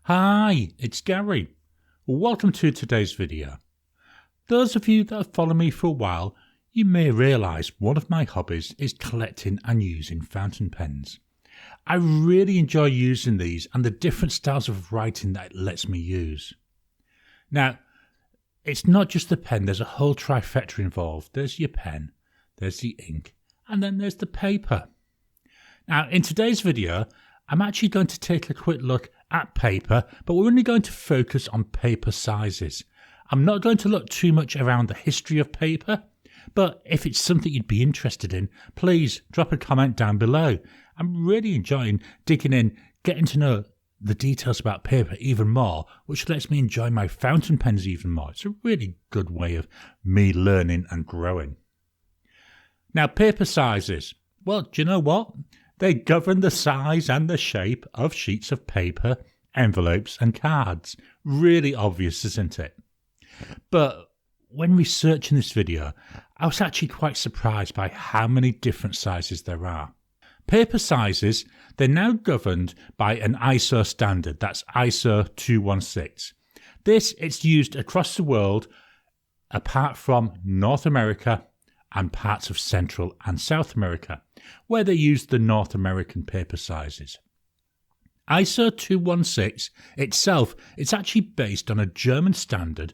Hi, it's Gary. Welcome to today's video. Those of you that have followed me for a while, you may realise one of my hobbies is collecting and using fountain pens. I really enjoy using these and the different styles of writing that it lets me use. Now, it's not just the pen, there's a whole trifecta involved. There's your pen, there's the ink, and then there's the paper. Now, in today's video, I'm actually going to take a quick look at paper, but we're only going to focus on paper sizes. I'm not going to look too much around the history of paper, but if it's something you'd be interested in, please drop a comment down below. I'm really enjoying digging in, getting to know the details about paper even more, which lets me enjoy my fountain pens even more. It's a really good way of me learning and growing. Now, paper sizes. Well, do you know what? They govern the size and the shape of sheets of paper, envelopes and cards. Really obvious, isn't it? But when researching this video, I was actually quite surprised by how many different sizes there are. Paper sizes, they're now governed by an ISO standard, that's ISO 216. It's used across the world apart from North America and parts of Central and South America, where they use the North American paper sizes. ISO 216 itself, it's actually based on a German standard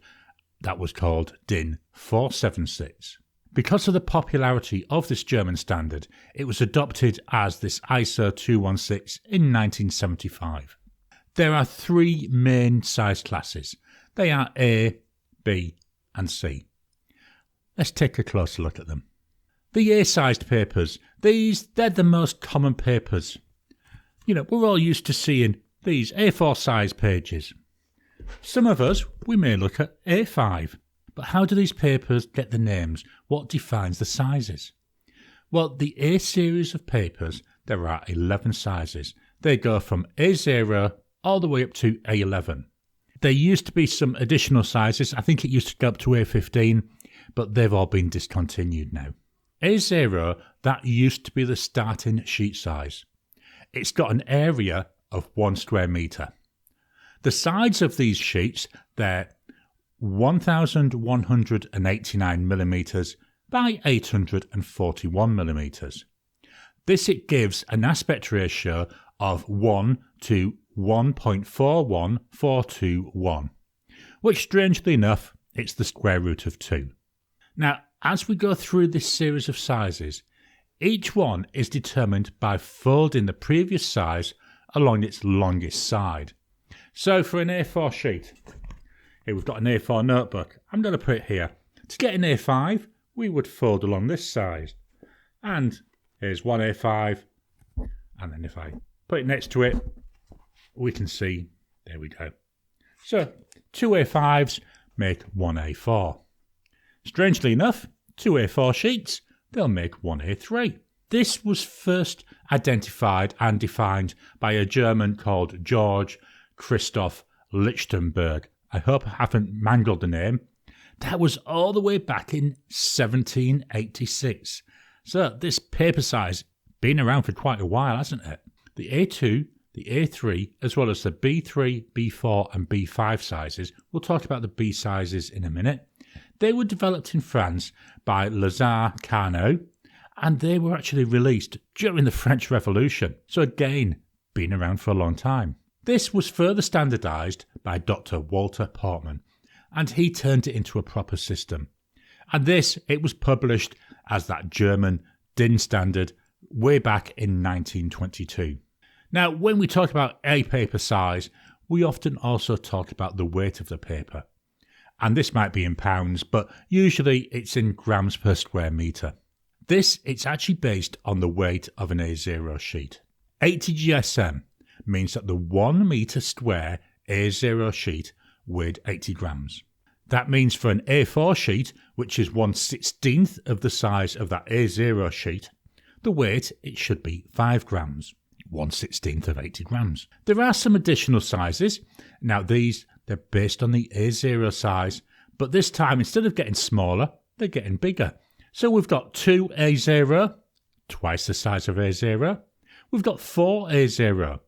that was called DIN 476. Because of the popularity of this German standard, it was adopted as this ISO 216 in 1975. There are three main size classes. They are A, B and C. Let's take a closer look at them. The Yearsized papers, they're the most common papers. You know, we're all used to seeing these A4 size pages. Some of us, we may look at A5. But how do these papers get the names? What defines the sizes? Well, the A series of papers, there are 11 sizes. They go from A0 all the way up to A11. There used to be some additional sizes. I think it used to go up to A15, but they've all been discontinued now. A0, that used to be the starting sheet size. It's got an area of 1 square metre. The sides of these sheets, they're 1,189 millimetres by 841 millimetres. It gives an aspect ratio of 1 to 1.41421, which strangely enough, it's the square root of 2. Now, as we go through this series of sizes, each one is determined by folding the previous size along its longest side. So for an A4 sheet, here we've got an A4 notebook. I'm going to put it here. To get an A5, we would fold along this side. And here's one A5. And then if I put it next to it, we can see, there we go. So 2 A5s make 1 A4. Strangely enough, 2 A4 sheets, they'll make 1 A3. This was first identified and defined by a German called Georg Christoph Lichtenberg. I hope I haven't mangled the name. That was all the way back in 1786. So this paper size been around for quite a while, hasn't it? The A2, the A3, as well as the B3, B4 and B5 sizes. We'll talk about the B sizes in a minute. They were developed in France by Lazare Carnot, and they were actually released during the French Revolution. So again, been around for a long time. This was further standardised by Dr. Walter Portman, and he turned it into a proper system. And it was published as that German DIN standard way back in 1922. Now, when we talk about a paper size, we often also talk about the weight of the paper. And this might be in pounds, but usually it's in grams per square metre. It's actually based on the weight of an A0 sheet. 80 GSM means that the 1 metre square A0 sheet weighed 80 grams. That means for an A4 sheet, which is 1/16th of the size of that A0 sheet, the weight, it should be 5 grams, 1/16th of 80 grams. There are some additional sizes. Now they're based on the A0 size, but this time instead of getting smaller, they're getting bigger. So we've got 2 A0, twice the size of A0. We've got 4 A0,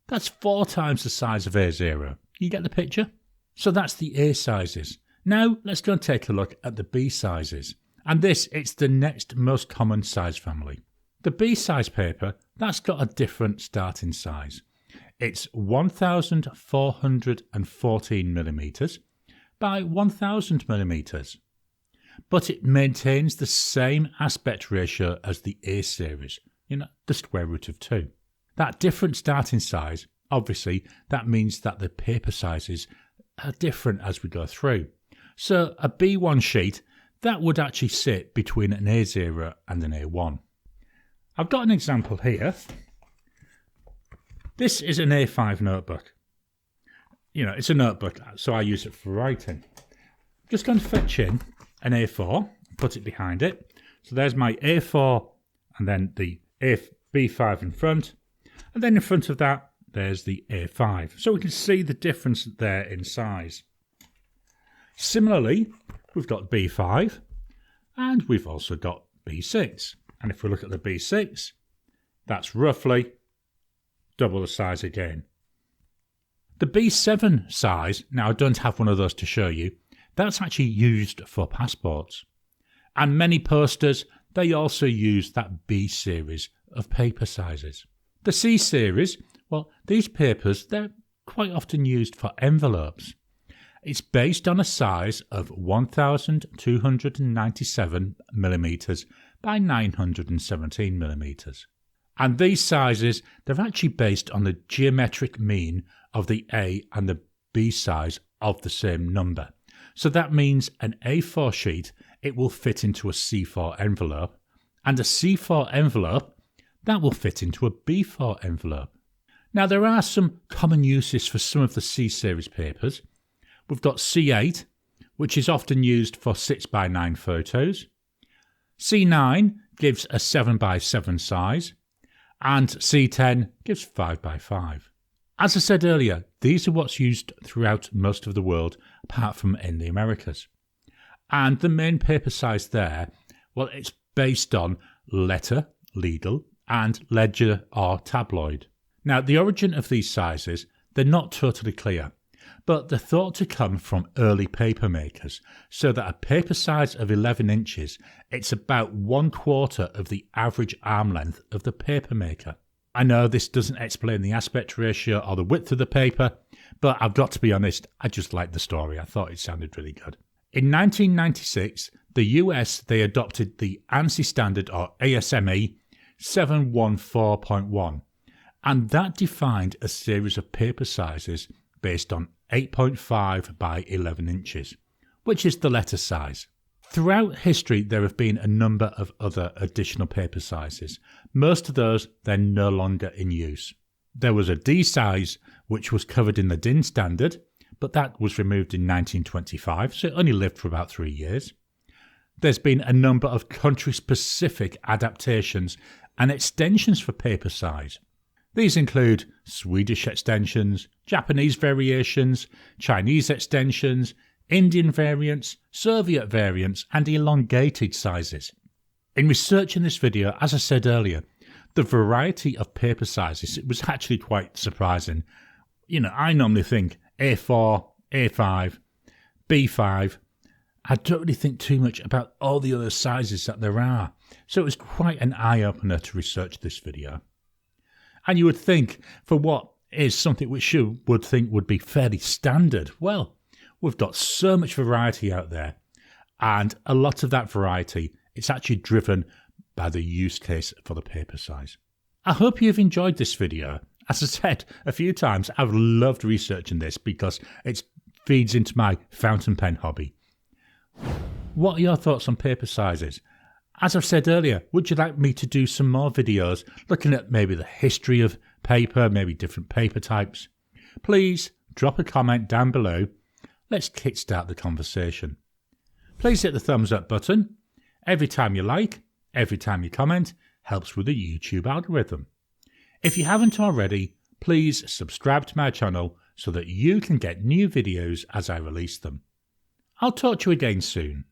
That's 4 times the size of A0. You get the picture? So that's the A sizes. Now let's go and take a look at the B sizes. And it's the next most common size family. The B size paper, that's got a different starting size. It's 1414 millimeters by 1000 millimeters. But it maintains the same aspect ratio as the A series, the square root of 2. That different starting size, obviously, that means that the paper sizes are different as we go through. So a B1 sheet, that would actually sit between an A0 and an A1. I've got an example here. This is an A5 notebook. It's a notebook, so I use it for writing. I'm just going to fetch in an A4, put it behind it. So there's my A4 and then the B5 in front. And then in front of that, there's the A5. So we can see the difference there in size. Similarly, we've got B5 and we've also got B6. And if we look at the B6, that's roughly double the size again. The B7 size, now I don't have one of those to show you, that's actually used for passports. And many posters, they also use that B series of paper sizes. The C series, well, these papers, they're quite often used for envelopes. It's based on a size of 1297 millimeters by 917 millimeters. And these sizes, they're actually based on the geometric mean of the A and the B size of the same number. So that means an A4 sheet, it will fit into a C4 envelope, and a C4 envelope, that will fit into a B4 envelope. Now there are some common uses for some of the C series papers. We've got C8, which is often used for 6x9 photos. C9 gives a 7x7 size. And C10 gives 5x5. As I said earlier, these are what's used throughout most of the world, apart from in the Americas. And the main paper size there, well, it's based on letter, legal, and ledger or tabloid. Now, the origin of these sizes, they're not totally clear, but they're thought to come from early paper makers, so that a paper size of 11 inches, it's about 1/4 of the average arm length of the paper maker. I know this doesn't explain the aspect ratio or the width of the paper, but I've got to be honest, I just liked the story. I thought it sounded really good. In 1996, the US, they adopted the ANSI standard, or ASME 714.1, and that defined a series of paper sizes based on 8.5 by 11 inches, which is the letter size. Throughout history, there have been a number of other additional paper sizes. Most of those, they're no longer in use. There was a D size, which was covered in the DIN standard, but that was removed in 1925, so it only lived for about 3 years. There's been a number of country-specific adaptations and extensions for paper size. These include Swedish extensions, Japanese variations, Chinese extensions, Indian variants, Soviet variants, and elongated sizes. In researching this video, as I said earlier, the variety of paper sizes, it was actually quite surprising. I normally think A4, A5, B5. I don't really think too much about all the other sizes that there are. So it was quite an eye-opener to research this video. And you would think, for what is something which you would think would be fairly standard, well, we've got so much variety out there, and a lot of that variety, it's actually driven by the use case for the paper size. I hope you've enjoyed this video. As I said a few times, I've loved researching this because it feeds into my fountain pen hobby. What are your thoughts on paper sizes? As I've said earlier, would you like me to do some more videos looking at maybe the history of paper, maybe different paper types? Please drop a comment down below. Let's kickstart the conversation. Please hit the thumbs up button. Every time you like, every time you comment, helps with the YouTube algorithm. If you haven't already, please subscribe to my channel so that you can get new videos as I release them. I'll talk to you again soon.